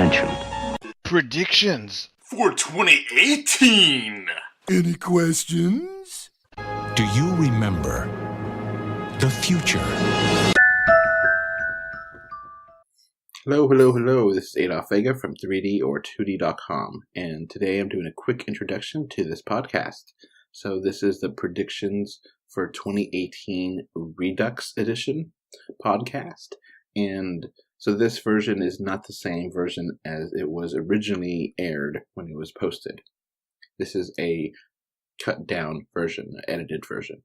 mentioned. Predictions for 2018. Any questions? Do you remember the future? Hello. This is Adolph Vega from 3D or 2D.com, and today I'm doing a quick introduction to this podcast. So this is the predictions for 2018 Redux edition podcast, and so this version is not the same version as it was originally aired when it was posted. This is a cut down version, an edited version.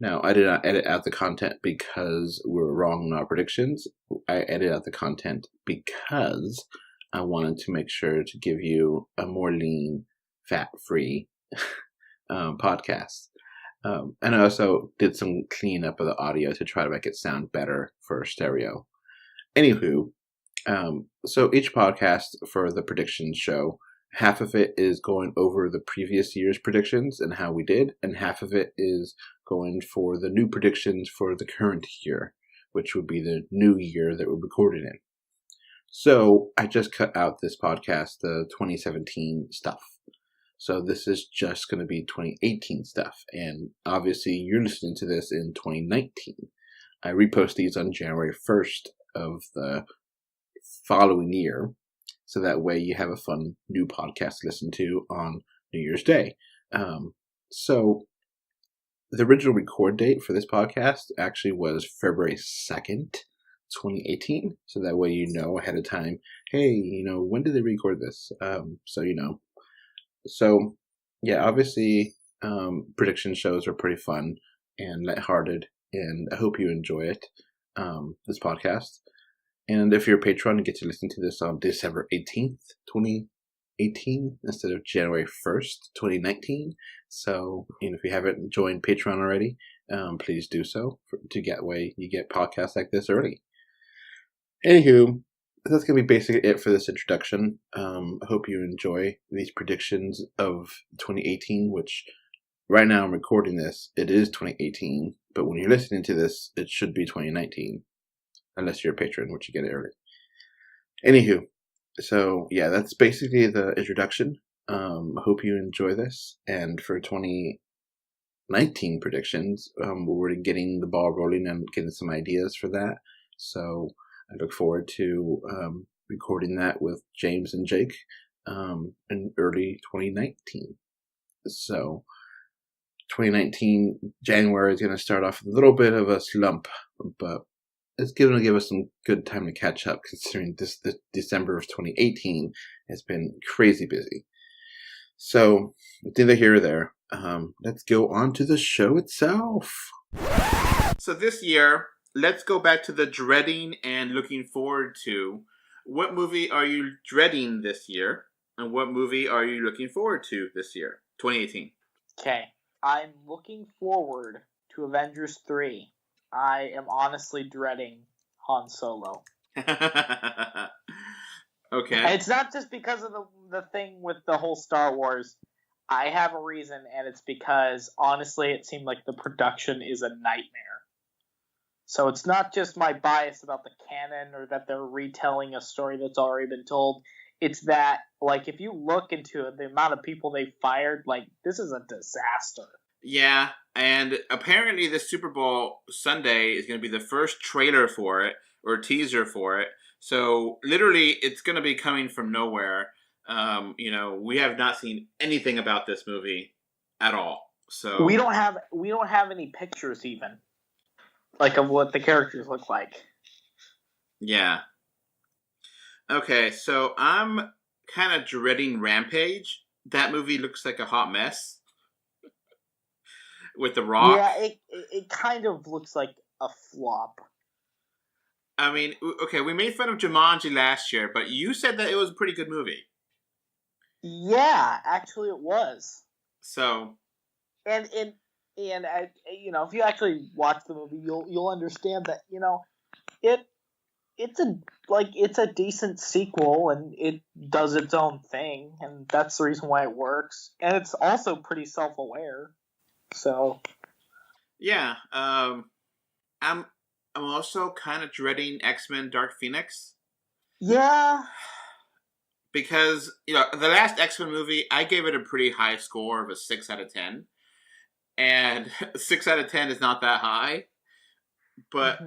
Now, I did not edit out the content because we were wrong in our predictions. I edited out the content because I wanted to make sure to give you a more lean, fat-free podcast. And I also did some cleanup of the audio to try to make it sound better for stereo. Anywho, so each podcast for the predictions show, half of it is going over the previous year's predictions and how we did, and half of it is going for the new predictions for the current year, which would be the new year that we're recorded in. So I just cut out this podcast, the 2017 stuff. So this is just going to be 2018 stuff. And obviously you're listening to this in 2019. I repost these on January 1st of the following year. So that way you have a fun new podcast to listen to on New Year's Day. So the original record date for this podcast actually was February 2nd, 2018. So that way you know ahead of time, hey, when did they record this? So you know. So, yeah, obviously prediction shows are pretty fun and lighthearted, and I hope you enjoy it, this podcast. And if you're a patron, you get to listen to this on December 18th, 2018, instead of January 1st, 2019. So, if you haven't joined Patreon already, please do so to get you get podcasts like this early. Anywho, that's going to be basically it for this introduction. I hope you enjoy these predictions of 2018, which right now I'm recording this. It is 2018, but when you're listening to this, it should be 2019. Unless you're a patron, which you get it early. Anywho, so yeah, that's basically the introduction. I hope you enjoy this. And for 2019 predictions, we're already getting the ball rolling and getting some ideas for that. So I look forward to recording that with James and Jake in early 2019. So 2019 January is going to start off with a little bit of a slump, but it's going to give us some good time to catch up, considering this December of 2018 has been crazy busy. So, neither here or there. Let's go on to the show itself. So this year, let's go back to the dreading and looking forward to. What movie are you dreading this year? And what movie are you looking forward to this year, 2018? Okay, I'm looking forward to Avengers 3. I am honestly dreading Han Solo. Okay. It's not just because of the thing with the whole Star Wars. I have a reason, and it's because, honestly, it seemed like the production is a nightmare. So it's not just my bias about the canon or that they're retelling a story that's already been told. It's that, if you look into the amount of people they fired, this is a disaster. Yeah, and apparently the Super Bowl Sunday is going to be the first trailer for it, or teaser for it. So, literally, it's going to be coming from nowhere. We have not seen anything about this movie at all. So we don't have any pictures even, of what the characters look like. Yeah. Okay, so I'm kind of dreading Rampage. That movie looks like a hot mess. With The Rock. Yeah, it kind of looks like a flop. I mean, okay, we made fun of Jumanji last year, but you said that it was a pretty good movie. Yeah, actually it was. So. And if you actually watch the movie, you'll understand that, it's a decent sequel, and it does its own thing, and that's the reason why it works. And it's also pretty self-aware. So, yeah, I'm also kind of dreading X-Men Dark Phoenix. Yeah, because the last X-Men movie, I gave it a pretty high score of a 6 out of 10, and 6 out of 10 is not that high. But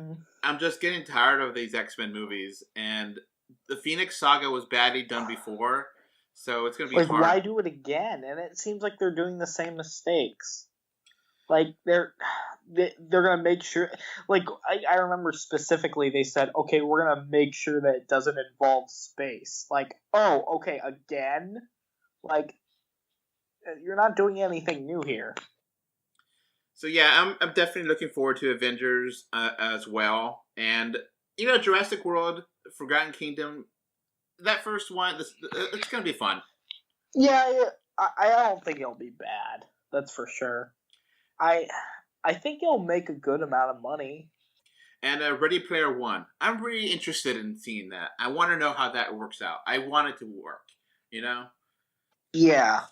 I'm just getting tired of these X-Men movies, and the Phoenix Saga was badly done before, so it's gonna be hard. Why do it again? And it seems like they're doing the same mistakes. Like they're gonna make sure. Like I remember specifically, they said, "Okay, we're gonna make sure that it doesn't involve space." Like, oh, okay, again. Like, you're not doing anything new here. So yeah, I'm definitely looking forward to Avengers as well, and Jurassic World, Forgotten Kingdom, that first one, it's gonna be fun. Yeah, I don't think it'll be bad. That's for sure. I think it'll make a good amount of money. And Ready Player One, I'm really interested in seeing that. I want to know how that works out. I want it to work. Yeah.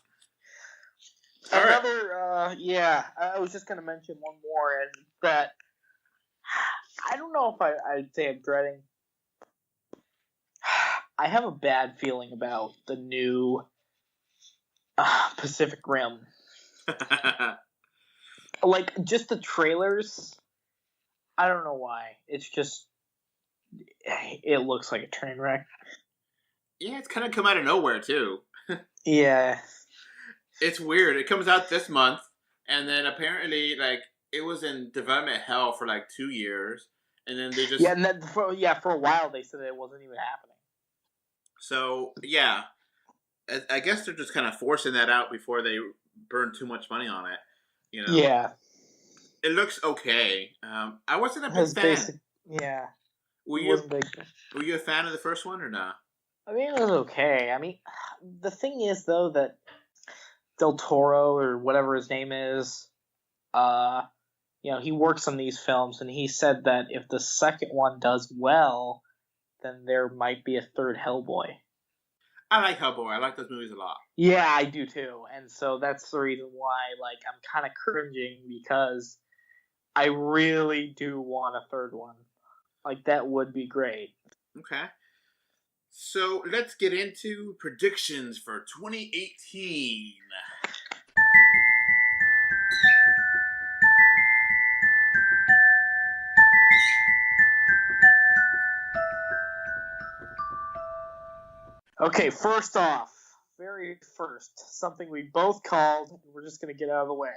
All Another, right. I was just going to mention one more, and that, I don't know if I'd say I'm dreading. I have a bad feeling about the new Pacific Rim. Like, just the trailers, I don't know why. It's just, it looks like a train wreck. Yeah, it's kind of come out of nowhere, too. Yeah. It's weird. It comes out this month, and then apparently, it was in development hell for 2 years, and then they just... Yeah, and then for a while they said it wasn't even happening. So, yeah. I guess they're just kind of forcing that out before they burn too much money on it. Yeah. It looks okay. I wasn't a big fan. Yeah. Were you a fan of the first one or not? I mean, it was okay. I mean, the thing is, though, that Del Toro, or whatever his name is, he works on these films, and he said that if the second one does well, then there might be a third Hellboy. I like Hellboy. I like those movies a lot. Yeah, I do too. And so that's the reason why, I'm kind of cringing, because I really do want a third one. That would be great. Okay. So let's get into predictions for 2018. Okay, first off, very first, something we both called, and we're just going to get out of the way.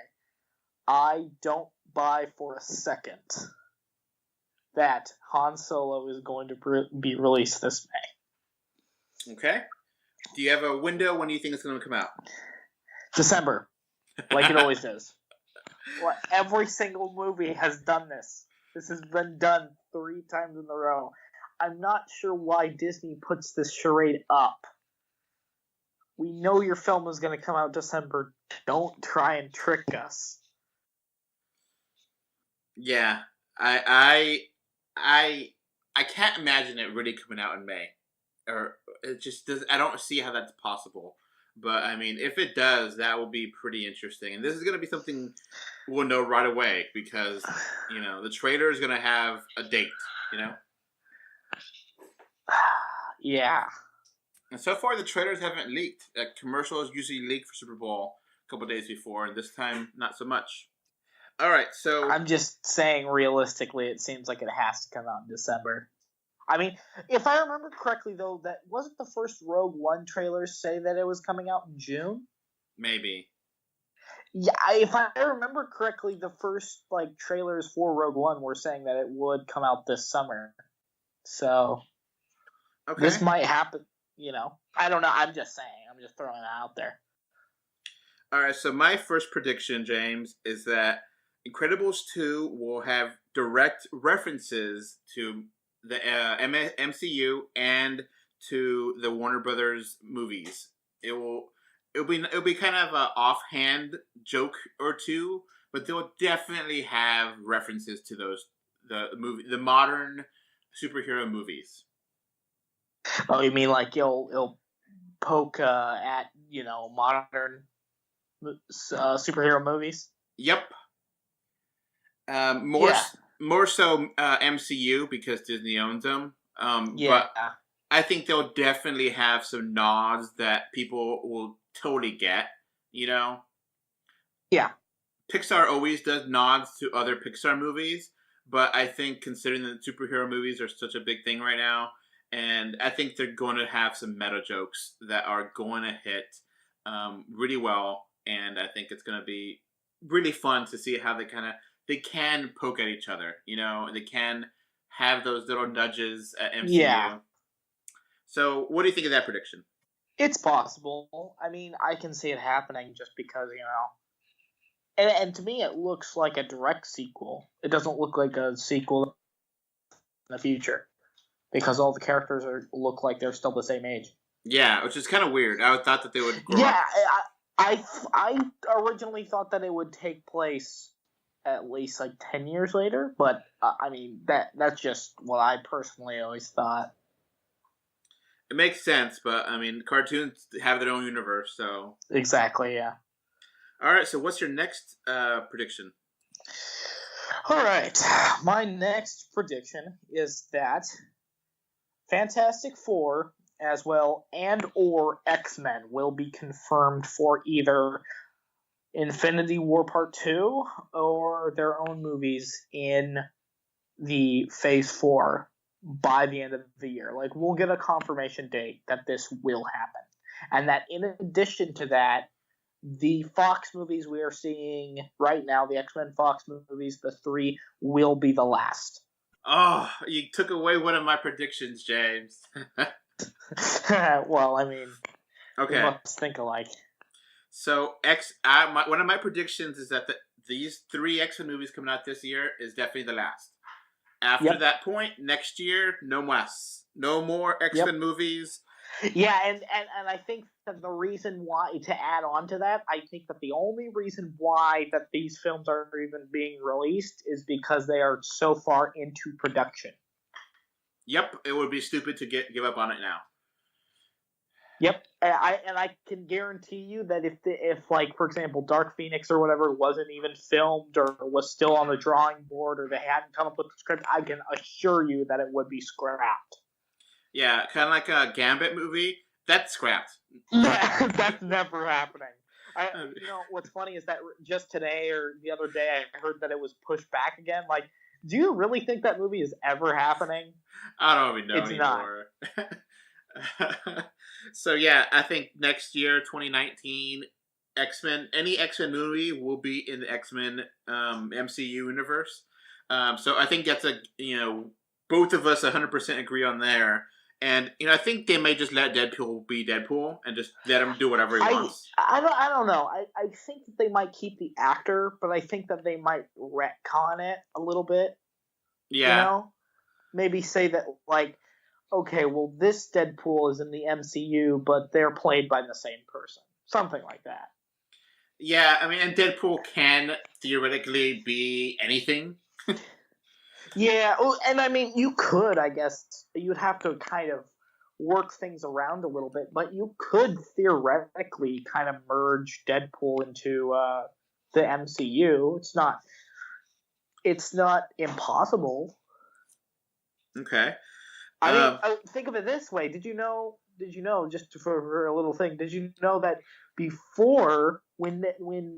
I don't buy for a second that Han Solo is going to be released this May. Okay. Do you have a window when you think it's going to come out? December, like it always does. Well, every single movie has done this. This has been done 3 times in a row. I'm not sure why Disney puts this charade up. We know your film is going to come out December. Don't try and trick us. Yeah, I can't imagine it really coming out in May, or it just does. I don't see how that's possible. But I mean, if it does, that will be pretty interesting. And this is going to be something we'll know right away, because the trailer is going to have a date. Yeah. And so far, the trailers haven't leaked. Commercials usually leak for Super Bowl a couple days before, and this time, not so much. All right, so... I'm just saying, realistically, it seems like it has to come out in December. I mean, if I remember correctly, though, that wasn't the first Rogue One trailer say that it was coming out in June? Maybe. Yeah, if I remember correctly, the first, trailers for Rogue One were saying that it would come out this summer. So... Okay. This might happen, I don't know. I'm just saying. I'm just throwing it out there. All right. So my first prediction, James, is that Incredibles 2 will have direct references to the MCU and to the Warner Brothers movies. It'll be kind of an offhand joke or two, but they'll definitely have references to the modern superhero movies. Oh, you mean it'll poke at modern superhero movies? Yep. More so MCU, because Disney owns them. Yeah. I think they'll definitely have some nods that people will totally get, you know? Yeah. Pixar always does nods to other Pixar movies, but I think considering that superhero movies are such a big thing right now, and I think they're going to have some meta jokes that are going to hit really well, and I think it's going to be really fun to see how they can poke at each other, you know, and they can have those little nudges at MCU. Yeah. So, what do you think of that prediction? It's possible. I mean, I can see it happening just because, you know. And to me, it looks like a direct sequel. It doesn't look like a sequel in the future. Because all the characters look like they're still the same age. Yeah, which is kind of weird. I thought that they would grow up. Yeah, I originally thought that it would take place at least like 10 years later. But, I mean, that's just what I personally always thought. It makes sense, but, I mean, cartoons have their own universe, so... Exactly, yeah. Alright, so what's your next prediction? Alright, my next prediction is that Fantastic Four, as well, and or X-Men will be confirmed for either Infinity War Part 2 or their own movies in the Phase 4 by the end of the year. Like, we'll get a confirmation date that this will happen. And that in addition to that, the Fox movies we are seeing right now, the X-Men Fox movies, the 3, will be the last. Oh, you took away one of my predictions, James. Well, I mean, okay. We must think alike. So, one of my predictions is that these 3 X-Men movies coming out this year is definitely the last. After that point, next year, no más. No more X-Men movies. Yeah, and I think that the reason why, to add on to that, I think that the only reason why that these films are even being released is because they are so far into production. Yep, it would be stupid to give up on it now. Yep, and I can guarantee you that if like, for example, Dark Phoenix or whatever wasn't even filmed or was still on the drawing board or they hadn't come up with the script, I can assure you that it would be scrapped. Yeah, kind of like a Gambit movie. That's scrapped. Yeah, that's never happening. You know, what's funny is that just today or the other day I heard that it was pushed back again. Like, do you really think that movie is ever happening? I don't even know it's anymore. Not. So, yeah, I think next year, 2019, X-Men, any X-Men movie will be in the X-Men MCU universe. So I think that's both of us 100% agree on there. And, I think they may just let Deadpool be Deadpool and just let him do whatever he wants. I don't know. I think that they might keep the actor, but I think that they might retcon it a little bit. Yeah. You know? Maybe say that, like, okay, well, this Deadpool is in the MCU, but they're played by the same person. Something like that. Yeah, I mean, and Deadpool can theoretically be anything. Yeah, and I mean, you could, I guess, you'd have to kind of work things around a little bit, but you could theoretically kind of merge Deadpool into the MCU. It's not impossible. Okay. I mean, think of it this way. Did you know, just for a little thing, did you know that before, when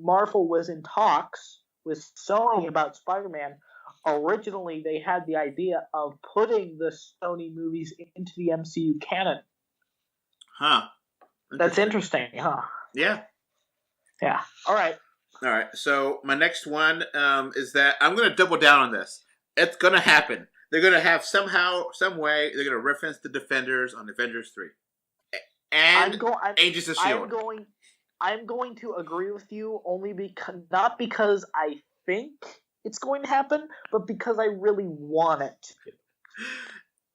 Marvel was in talks with Sony about Spider-Man, originally they had the idea of putting the Sony movies into the MCU canon. Huh. That's interesting, huh? Yeah. Yeah. All right. So my next one is that I'm going to double down on this. It's going to happen. They're going to have somehow, some way, they're going to reference the Defenders on Avengers 3. And Agents of S.H.I.E.L.D. I'm going to agree with you only not because I think it's going to happen, but because I really want it to.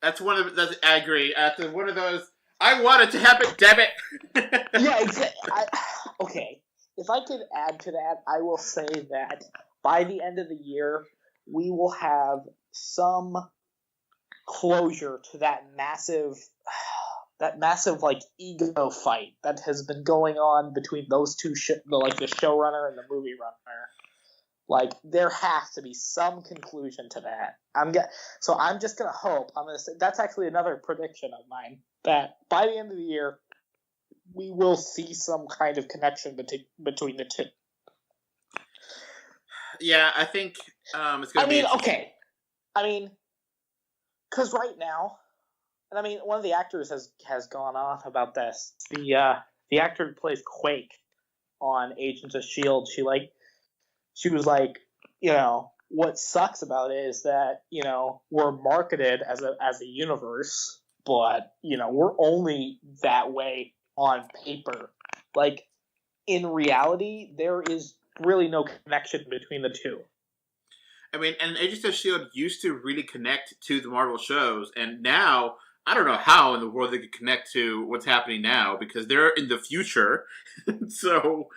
I agree. That's one of those, I want it to happen, damn it! Yeah, exactly. Okay. If I could add to that, I will say that by the end of the year, we will have some closure to that massive like ego fight that has been going on between those two, the showrunner and the movie runner. Like, there has to be some conclusion to that. So I'm just gonna hope. I'm gonna say that's actually another prediction of mine, that by the end of the year we will see some kind of connection between the two. Yeah, I think it's gonna be. Okay. Because right now, and one of the actors has gone off about this. The actor who plays Quake on Agents of S.H.I.E.L.D., she was like, what sucks about it is that, we're marketed as a universe, but, we're only that way on paper. Like, in reality, there is really no connection between the two. I mean, and Agents of S.H.I.E.L.D. used to really connect to the Marvel shows, and now I don't know how in the world they could connect to what's happening now, because they're in the future. So,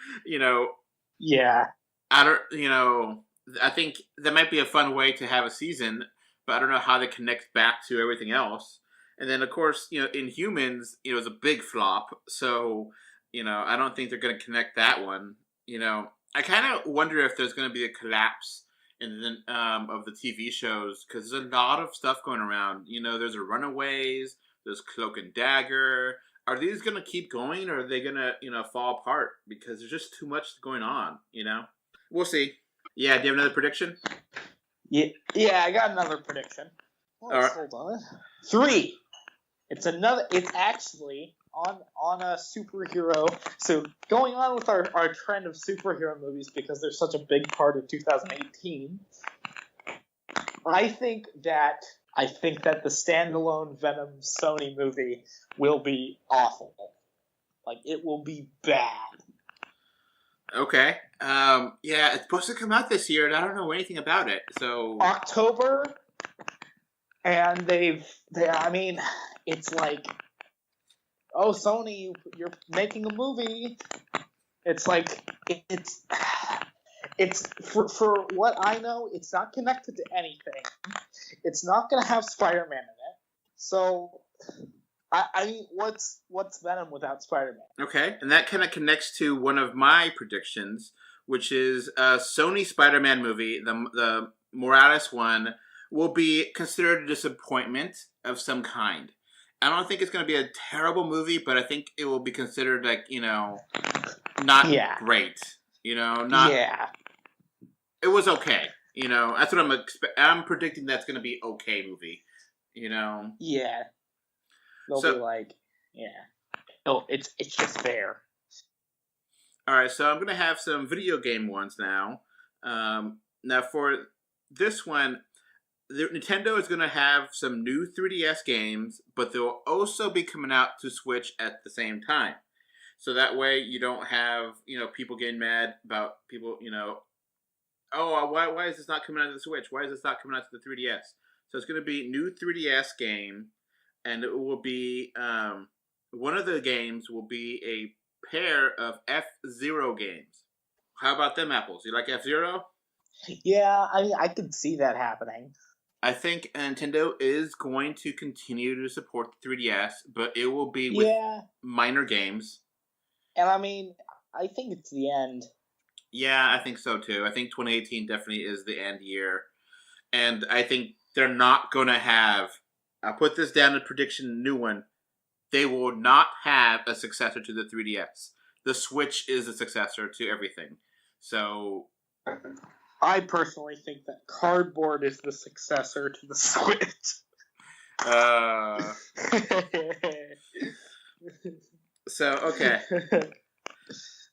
Yeah. I think that might be a fun way to have a season, but I don't know how they connect back to everything else. And then, of course, Inhumans, it's a big flop, so, I don't think they're going to connect that one. I kind of wonder if there's going to be a collapse of the TV shows, because there's a lot of stuff going around. There's a Runaways, there's Cloak and Dagger. Are these going to keep going, or are they going to, fall apart? Because there's just too much going on, We'll see. Yeah, do you have another prediction? Yeah, I got another prediction. All right. Hold on. 3. It's actually on a superhero. So going on with our trend of superhero movies, because they're such a big part of 2018, I think that the standalone Venom Sony movie will be awful. Like, it will be bad. Okay. Yeah, it's supposed to come out this year, and I don't know anything about it. So October, and it's like, oh, Sony, you're making a movie. It's like, it's for what I know, it's not connected to anything. It's not going to have Spider-Man in it. So, what's Venom without Spider-Man? Okay, and that kind of connects to one of my predictions, which is a Sony Spider-Man movie, the Morales one, will be considered a disappointment of some kind. I don't think it's going to be a terrible movie, but I think it will be considered not great. It was okay. That's what I'm predicting. That's going to be okay movie. Yeah. They'll be like, oh, it's just fair. All right, so I'm going to have some video game ones now. Now for this one, Nintendo is going to have some new 3DS games, but they'll also be coming out to Switch at the same time. So that way you don't have, people getting mad about people, why is this not coming out of the Switch? Why is this not coming out to the 3DS? So it's going to be new 3DS game, and it will be, one of the games will be a pair of F-Zero games. How about them apples? You like F-Zero? Yeah, I could see that happening. I think Nintendo is going to continue to support the 3DS, but it will be with minor games. And I think it's the end. Yeah, I think so too. I think 2018 definitely is the end year. And I think they're not going to have, I'll put this down in prediction, new one, they will not have a successor to the 3DS. The Switch is a successor to everything. So I personally think that cardboard is the successor to the Switch. So, okay.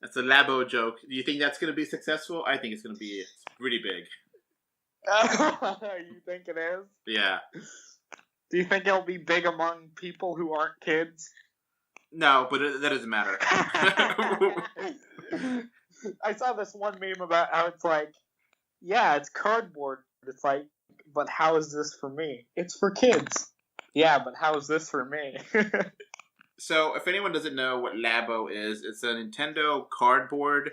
That's a Labo joke. Do you think that's going to be successful? I think it's going to be pretty big. You think it is? Yeah. Do you think it'll be big among people who aren't kids? No, but that doesn't matter. I saw this one meme about how it's like, yeah, it's cardboard. It's like, but how is this for me? It's for kids. Yeah, but how is this for me? So, if anyone doesn't know what Labo is, it's a Nintendo cardboard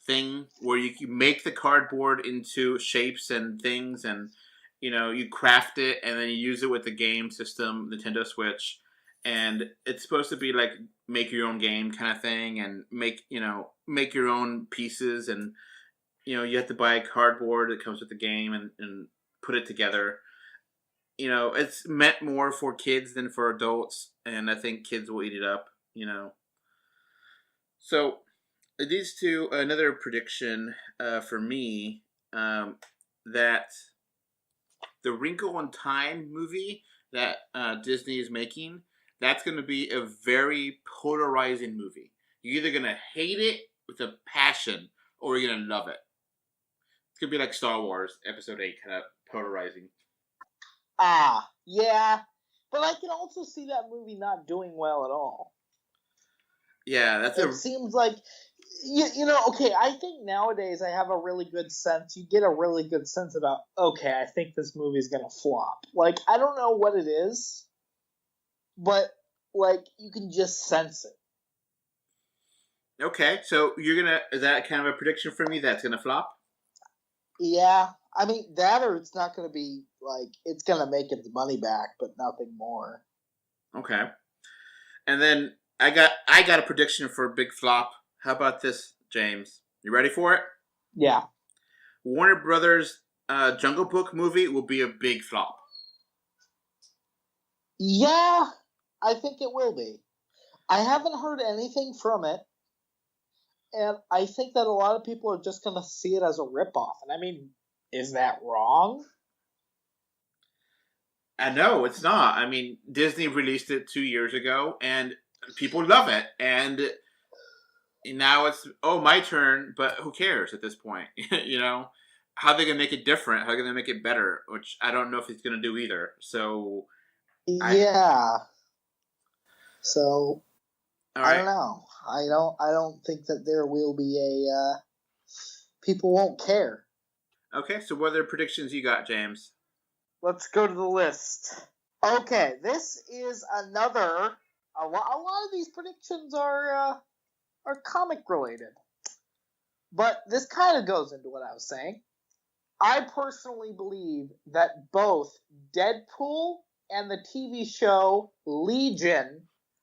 thing where you make the cardboard into shapes and things, and you craft it, and then you use it with the game system, Nintendo Switch, and it's supposed to be like make your own game kind of thing, and make your own pieces, and you have to buy a cardboard that comes with the game and put it together. It's meant more for kids than for adults, and I think kids will eat it up. So it leads to another prediction for me, that the Wrinkle in Time movie that Disney is making, that's going to be a very polarizing movie. You're either going to hate it with a passion, or you're going to love it. It's going to be like Star Wars Episode 8, kind of polarizing. Yeah. But I can also see that movie not doing well at all. Yeah, it seems like, okay, I think nowadays I have a really good sense. You get a really good sense about, okay, I think this movie's going to flop. Like, I don't know what it is, but, like, you can just sense it. Okay, so is that kind of a prediction for me that's going to flop? Yeah, I mean, that or it's not going to be, like, it's going to make its money back, but nothing more. Okay. And then I got a prediction for a big flop. How about this, James? You ready for it? Yeah. Warner Brothers Jungle Book movie will be a big flop. Yeah, I think it will be. I haven't heard anything from it, and I think that a lot of people are just going to see it as a ripoff. And I mean, is that wrong? No, it's not. I mean, Disney released it 2 years ago, and people love it. And now it's, my turn, but who cares at this point? How are they going to make it different? How are they going to make it better? Which I don't know if it's going to do either. So, yeah. So, right. I don't know. I don't think that there will be people won't care. Okay, so what other predictions you got, James? Let's go to the list. Okay, this is another. A lot of these predictions are comic related, but this kind of goes into what I was saying. I personally believe that both Deadpool and the TV show Legion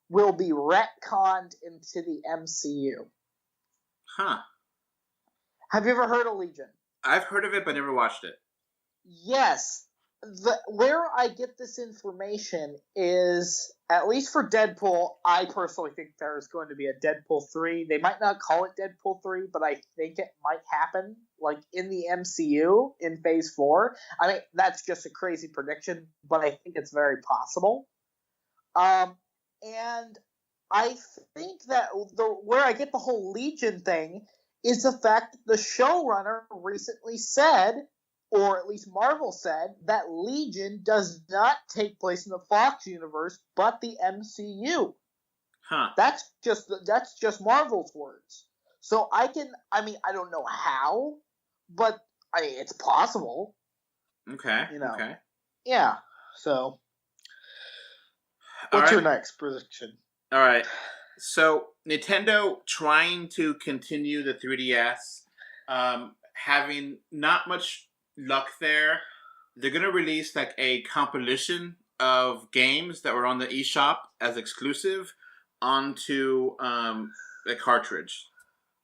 will be retconned into the MCU. Huh. Have you ever heard of Legion? I've heard of it, but never watched it. Yes. Where I get this information is, at least for Deadpool, I personally think there's going to be a Deadpool 3. They might not call it Deadpool 3, but I think it might happen, like, in the MCU in Phase 4. I mean, that's just a crazy prediction, but I think it's very possible. And I think that where I get the whole Legion thing is the fact that the showrunner recently said, or at least Marvel said, that Legion does not take place in the Fox universe, but the MCU. Huh. That's just Marvel's words. So I don't know how, but it's possible. Okay. Okay. Yeah. So, what's your next prediction? All right. So Nintendo trying to continue the 3DS, having not much luck there. They're gonna release like a compilation of games that were on the eShop as exclusive onto a cartridge.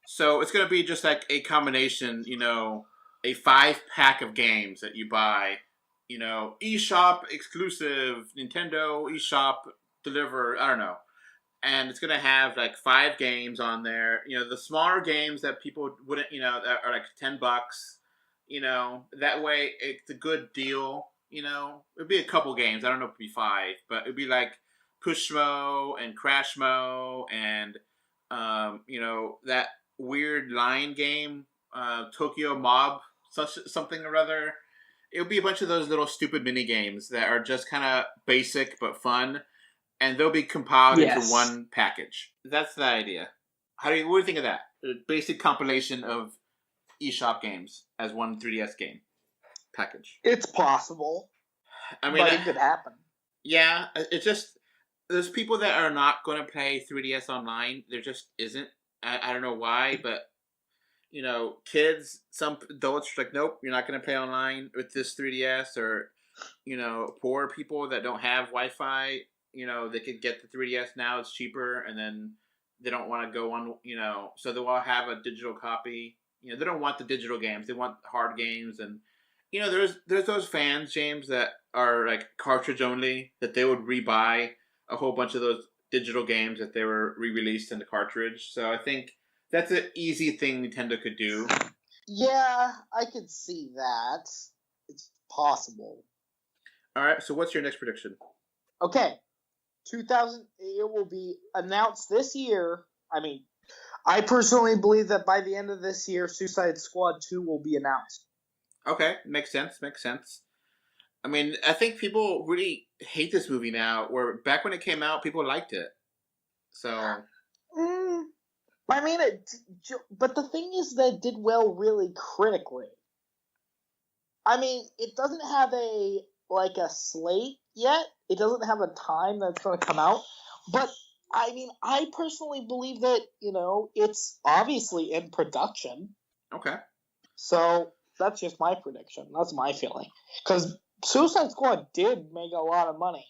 So it's gonna be just like a combination, a 5-pack of games that you buy, eShop exclusive, Nintendo eShop deliver, I don't know. And it's gonna have like 5 games on there. The smaller games that people wouldn't, that are like $10. That way it's a good deal. It'd be a couple games. I don't know if it'd be 5, but it'd be like Pushmo and Crashmo and that weird line game, Tokyo Mob, something or other. It would be a bunch of those little stupid mini games that are just kind of basic but fun, and they'll be compiled into one package. That's the idea. What do you think of that? A basic compilation of eShop games as one 3DS game package. It's possible. I mean, but it could happen. Yeah, it's just there's people that are not going to play 3DS online. There just isn't. I don't know why, but kids, some adults are like, nope, you're not going to play online with this 3DS, or poor people that don't have Wi-Fi. They could get the 3DS now. It's cheaper, and then they don't want to go on. So they'll all have a digital copy. You know, they don't want the digital games. They want hard games. And, you know, there's those fans, James, that are like cartridge only, that they would rebuy a whole bunch of those digital games that they were re-released in the cartridge. So I think that's an easy thing Nintendo could do. Yeah, I could see that. It's possible. All right, so what's your next prediction? Okay, it will be announced this year. I mean, I personally believe that by the end of this year, Suicide Squad 2 will be announced. Okay, makes sense. I mean, I think people really hate this movie now, where back when it came out, people liked it. So... I mean, but the thing is that it did well really critically. I mean, it doesn't have a slate yet. It doesn't have a time that's going to come out. But, I mean, I personally believe that, you know, it's obviously in production. Okay. So, that's just my prediction. That's my feeling. Because Suicide Squad did make a lot of money.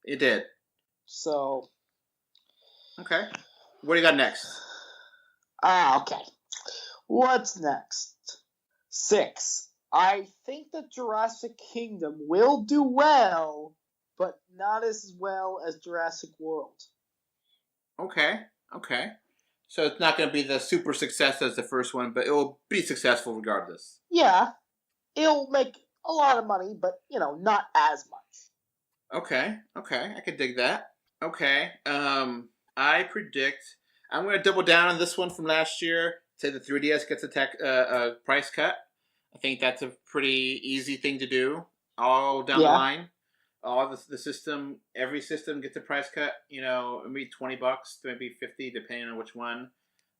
It did. So... Okay. What do you got next? Okay. What's next? 6. I think that Jurassic Kingdom will do well, but not as well as Jurassic World. Okay. So it's not going to be the super success as the first one, but it will be successful regardless. Yeah. It'll make a lot of money, but, you know, not as much. Okay. I could dig that. Okay. I predict... I'm going to double down on this one from last year. Say the 3DS gets a price cut. I think that's a pretty easy thing to do. All down the line. All the system, every system gets a price cut. You know, maybe $20 to maybe $50, depending on which one.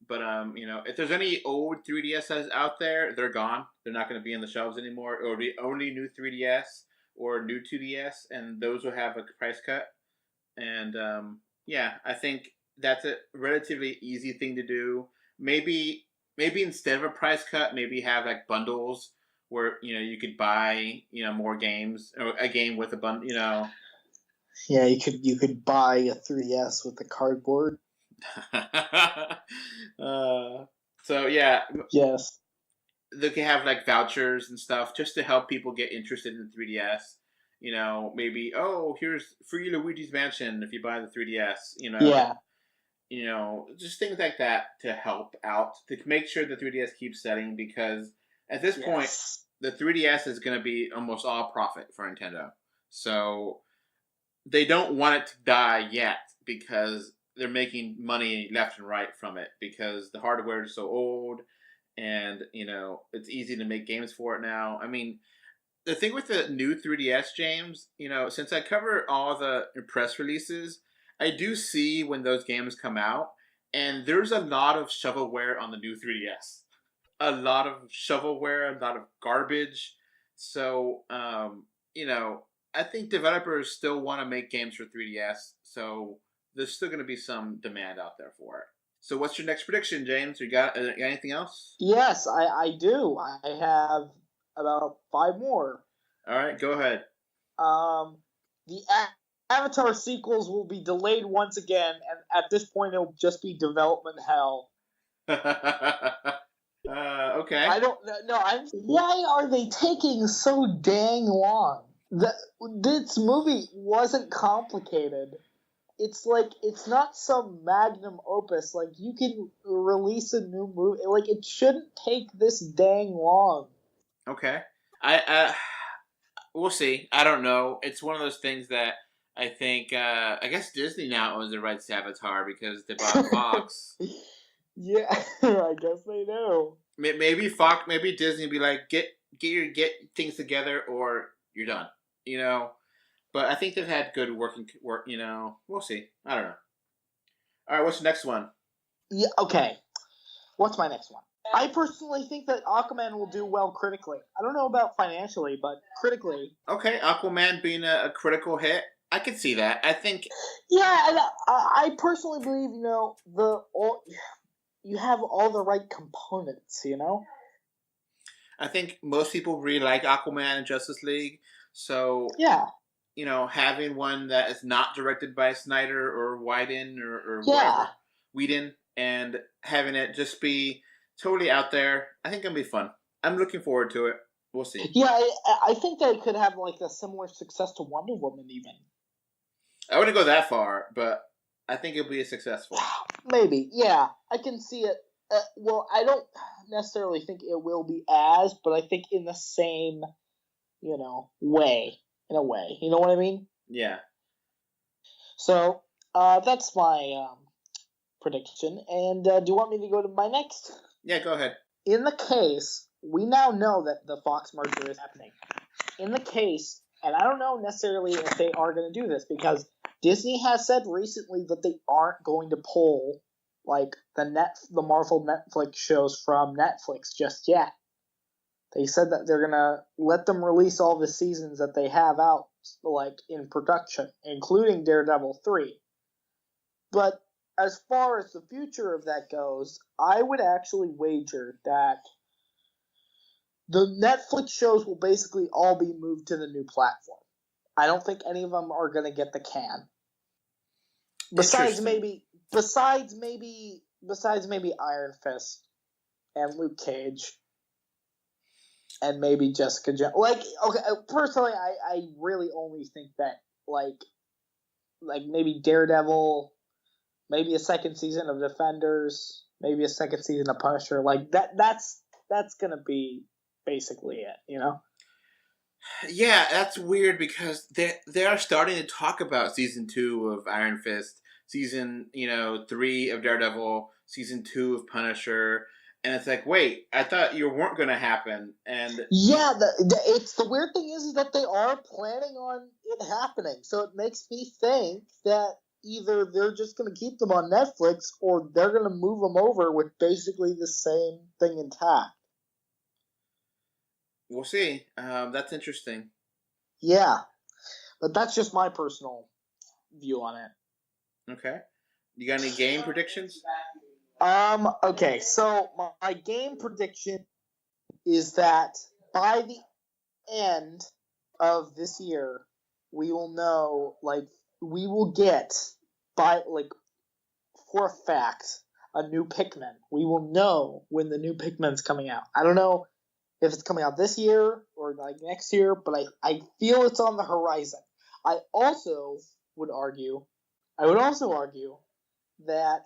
But you know, if there's any old 3DSs out there, they're gone. They're not going to be on the shelves anymore. It will be only new 3DS or new 2DS, and those will have a price cut. And yeah, I think that's a relatively easy thing to do. Maybe instead of a price cut, maybe have like bundles where, you know, you could buy, you know, more games or a game with a bundle, you know. Yeah, you could buy a 3DS with the cardboard. So yeah. Yes. They can have like vouchers and stuff just to help people get interested in the 3DS. You know, maybe, oh, here's free Luigi's Mansion if you buy the 3DS, you know. Yeah. You know, just things like that to help out, to make sure the 3DS keeps selling, because at this point, the 3DS is going to be almost all profit for Nintendo. So they don't want it to die yet, because they're making money left and right from it, because the hardware is so old, and, you know, it's easy to make games for it now. I mean, the thing with the new 3DS, James, you know, since I cover all the press releases, I do see when those games come out, and there's a lot of shovelware on the new 3DS. A lot of shovelware, a lot of garbage. So, you know, I think developers still want to make games for 3DS, so there's still going to be some demand out there for it. So what's your next prediction, James? You got anything else? Yes, I do. I have about 5 more. All right, go ahead. The Avatar sequels will be delayed once again, and at this point it'll just be development hell. Okay. I don't know. Why are they taking so dang long? This movie wasn't complicated. It's like, it's not some magnum opus. Like, you can release a new movie. Like, it shouldn't take this dang long. Okay. We'll see. I don't know. It's one of those things that I think, I guess Disney now owns the rights to Avatar because they bought Fox. Yeah, I guess they do. Maybe Disney will be like, get things together or you're done, you know? But I think they've had good work, you know? We'll see. I don't know. All right, what's the next one? Yeah, okay. What's my next one? I personally think that Aquaman will do well critically. I don't know about financially, but critically. Okay, Aquaman being a critical hit. I can see that. I think... Yeah, and I personally believe, you know, you have all the right components, you know? I think most people really like Aquaman and Justice League, so... Yeah. You know, having one that is not directed by Snyder or Whedon or whatever, Whedon, and having it just be totally out there. I think it'll be fun. I'm looking forward to it. We'll see. Yeah, I think they could have like a similar success to Wonder Woman, even. I wouldn't go that far, but I think it'll be successful. Maybe, yeah, I can see it. Well, I don't necessarily think it will be but I think in the same, way. In a way, you know what I mean? Yeah. So, that's my prediction. And do you want me to go to my next? Yeah, go ahead. In the case, we now know that the Fox merger is happening. In the case, and I don't know necessarily if they are going to do this, because Disney has said recently that they aren't going to pull like the Marvel Netflix shows from Netflix just yet. They said that they're going to let them release all the seasons that they have out like in production, including Daredevil 3. But as far as the future of that goes, I would actually wager that the Netflix shows will basically all be moved to the new platform. I don't think any of them are going to get the can. Besides maybe Iron Fist and Luke Cage and maybe Jessica Jones. Like, okay, personally, I really only think that like maybe Daredevil, maybe a second season of Defenders, maybe a second season of Punisher. Like that's gonna be basically it, you know? Yeah, that's weird because they are starting to talk about season 2 of Iron Fist, season 3 of Daredevil, season 2 of Punisher, and it's like, wait, I thought you weren't going to happen. And yeah, it's the weird thing is that they are planning on it happening, so it makes me think that either they're just going to keep them on Netflix or they're going to move them over with basically the same thing intact. We'll see. That's interesting. Yeah, but that's just my personal view on it. Okay. You got any game predictions? Okay, so my game prediction is that by the end of this year, we will know, we will get, for a fact, a new Pikmin. We will know when the new Pikmin's coming out. I don't know if it's coming out this year or next year, but I feel it's on the horizon. I would also argue that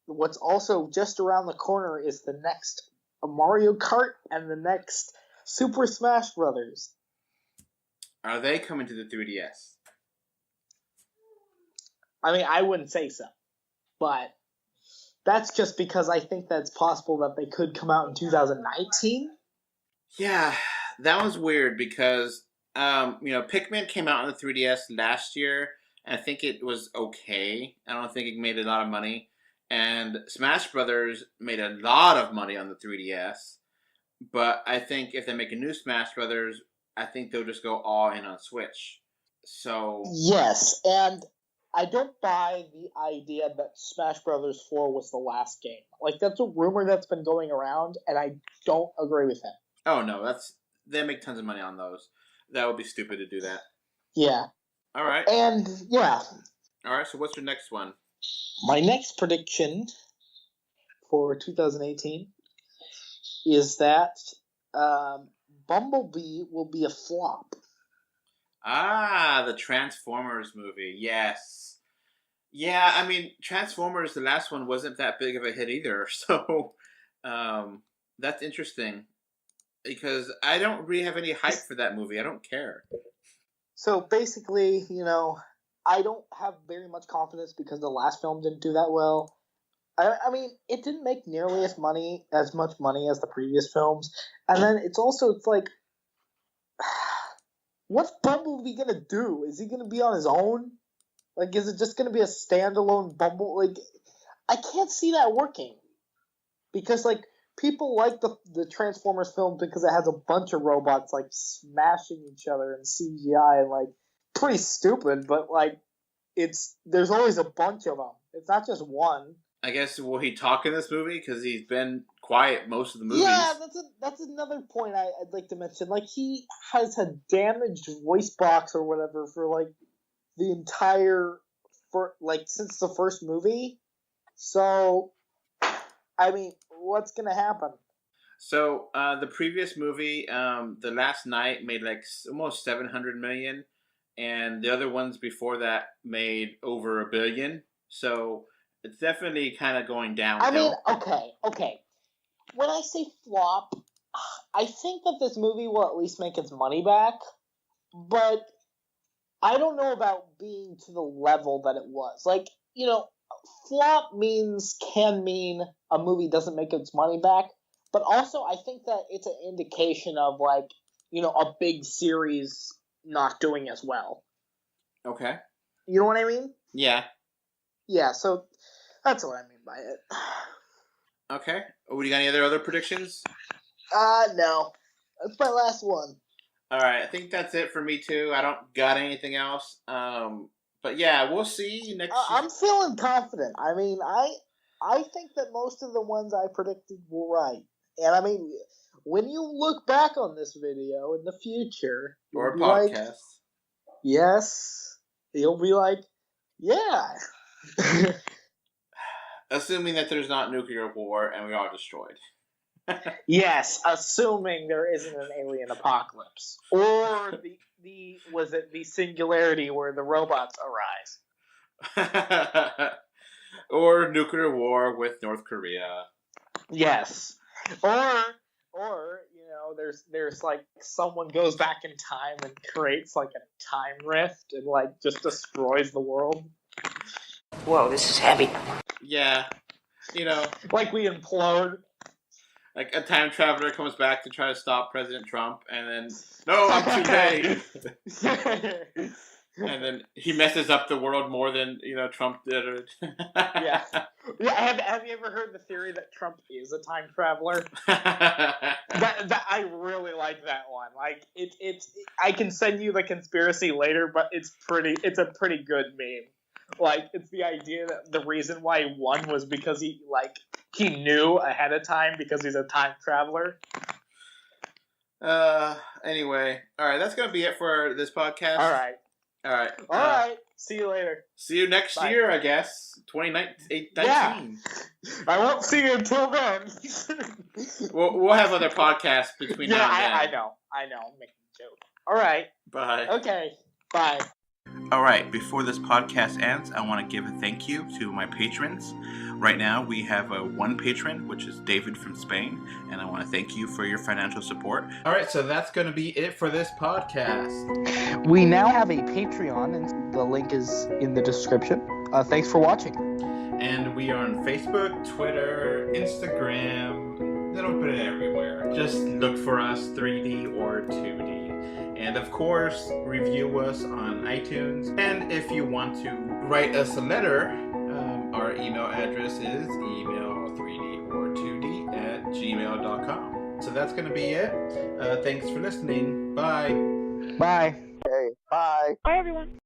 what's also just around the corner is the next Mario Kart and the next Super Smash Brothers. Are they coming to the 3DS? I mean, I wouldn't say so, but that's just because I think that it's possible that they could come out in 2019. Yeah, that was weird because, Pikmin came out on the 3DS last year, and I think it was okay. I don't think it made a lot of money. And Smash Brothers made a lot of money on the 3DS. But I think if they make a new Smash Brothers, I think they'll just go all in on Switch. So yes, and I don't buy the idea that Smash Brothers 4 was the last game. Like, that's a rumor that's been going around, and I don't agree with it. Oh no, they make tons of money on those. That would be stupid to do that. Yeah. All right. And yeah. All right. So what's your next one? My next prediction for 2018 is that Bumblebee will be a flop. Ah, the Transformers movie. Yes. Yeah, I mean, Transformers, the last one, wasn't that big of a hit either. So that's interesting. Because I don't really have any hype for that movie. I don't care. So basically, I don't have very much confidence because the last film didn't do that well. I mean, it didn't make nearly as much money as the previous films. And then it's like, what's Bumblebee gonna do? Is he gonna be on his own? Like, is it just gonna be a standalone Bumble? Like, I can't see that working. Because, people like the Transformers film because it has a bunch of robots, smashing each other in CGI and, pretty stupid, but, there's always a bunch of them. It's not just one. I guess, will he talk in this movie? Because he's been quiet most of the movies. Yeah, that's another point I'd like to mention. He has a damaged voice box or whatever for, the entire, since the first movie. So, I mean, what's gonna happen? So the previous movie, The Last Night, made like almost 700 million, and the other ones before that made over $1 billion. So it's definitely kind of going downhill. I mean, okay. When I say flop, I think that this movie will at least make its money back, but I don't know about being to the level that it was. Like, flop can mean a movie doesn't make its money back, but also I think that it's an indication of, like, a big series not doing as well. Okay. You know what I mean? Yeah. Yeah, so that's what I mean by it. Okay. Do you got any other predictions? No. That's my last one. All right. I think that's it for me, too. I don't got anything else. But yeah, we'll see next year. I'm feeling confident. I mean, I think that most of the ones I predicted were right. And I mean, when you look back on this video in the future, or podcast, like, yes, you'll be like, yeah. Assuming that there's not nuclear war and we are destroyed. Yes, assuming there isn't an alien apocalypse, or the singularity where the robots arise, or nuclear war with North Korea. Yes, or there's like someone goes back in time and creates like a time rift and like just destroys the world. Whoa, this is heavy. Yeah, like we implode. Like a time traveler comes back to try to stop President Trump, and then no, I'm too late. And then he messes up the world more than Trump did. Yeah. Have you ever heard the theory that Trump is a time traveler? that I really like that one. Like it's I can send you the conspiracy later, but it's a pretty good meme. Like, it's the idea that the reason why he won was because he knew ahead of time because he's a time traveler. Anyway, all right, that's gonna be it for this podcast. All right. See you later. See you next year, I guess. 2019. Yeah. I won't see you until then. We'll have other podcasts between now and then. I know. I'm making a joke. All right. Bye. Okay. Bye. All right, before this podcast ends, I want to give a thank you to my patrons. Right now, we have one patron, which is David from Spain, and I want to thank you for your financial support. All right, so that's going to be it for this podcast. We now have a Patreon, and the link is in the description. Thanks for watching. And we are on Facebook, Twitter, Instagram. They don't put it everywhere. Just look for us, 3D or 2D. And of course, review us on iTunes. And if you want to write us a letter, our email address is email3d or2d@gmail.com. So that's going to be it. Thanks for listening. Bye. Bye. Hey, bye. Bye, everyone.